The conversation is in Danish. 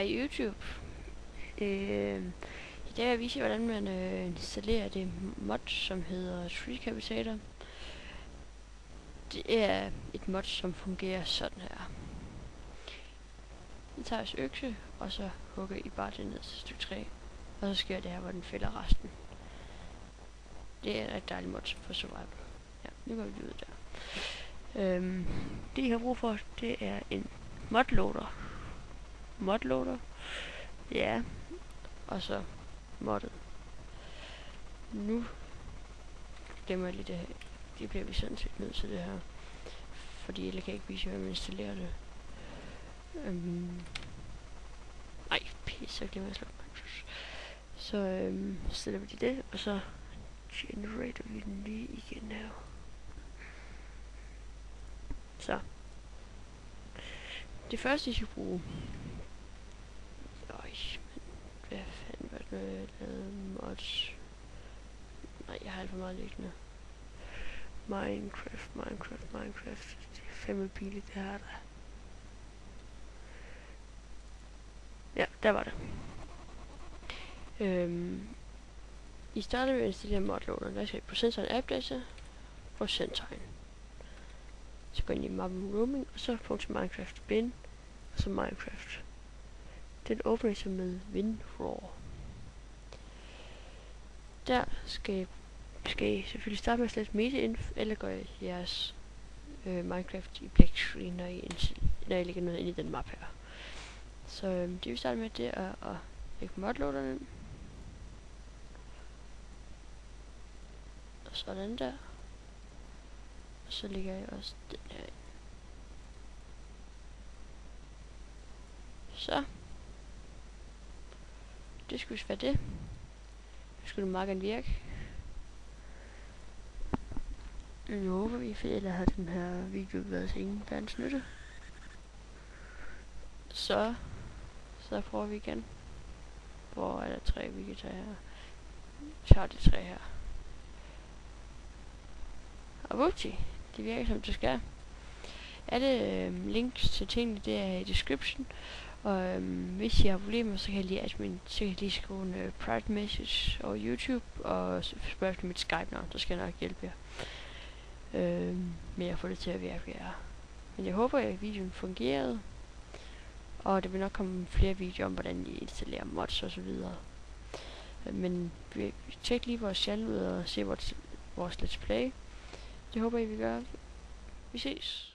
Hej YouTube. I dag vil jeg vise jer, hvordan man installerer det mod, som hedder Treecapitator. Det er et mod, som fungerer sådan her. I tager jeres økse, og så hugger I bare det ned til stykke 3. Og så sker det her, hvor den fælder resten. Det er et dejligt mod for survival. Ja, nu går vi ud der. Det I har brug for, det er en modloader. Modloader. Ja. Og så moddet. Nu glemmer jeg lige det her. Det bliver vi sådan set nødt til det her. Fordi jeg kan ikke vise, hvordan man installerer det. Nej, pisse, så glemmer jeg at slukke Minecraft. Så stiller vi det, og så generater vi den lige igen her. Så. Det første, I skal bruge. Hvad fanden var det, jeg lavede mods? Nej, jeg har alt for meget liggende. Minecraft. Det er fandme billigt, det her der. Ja, der var det. I starter med at installere modloaderen. Der skal I på sensoren appdata og sendtegn. Så går I ind i mappen roaming, og så .minecraft bin, og så Minecraft. Den åbner sig med WinRAR. Der skal I selvfølgelig starte med at slette medieinf, eller gøre jeres Minecraft i black screen, når I lægger noget ind i den map her. Så det vi starter med, det er at lægge modloaderen ind. Og sådan der. Og så lægger jeg også den her ind. Så. Det skulle være det. Nu skulle det meget gerne virke. Nu håber vi, for ellers har den her video været til ingen verdens nytte. Så prøver vi igen. Hvor er der 3 vi kan tage her? Så har de 3 her. Og vupti, det virker som det skal. Alle links til tingene, det er i description. Og hvis I har problemer, så kan jeg lige skrive en private message over YouTube og spørge efter mit Skype-navn, så skal jeg nok hjælpe jer med at få det til at virke. Ja. Men jeg håber, at videoen fungerede, og der vil nok komme flere videoer om, hvordan I installerer mods og så videre. Men tjek lige vores channel ud og se vores let's play. Det håber I vil gøre. Vi ses.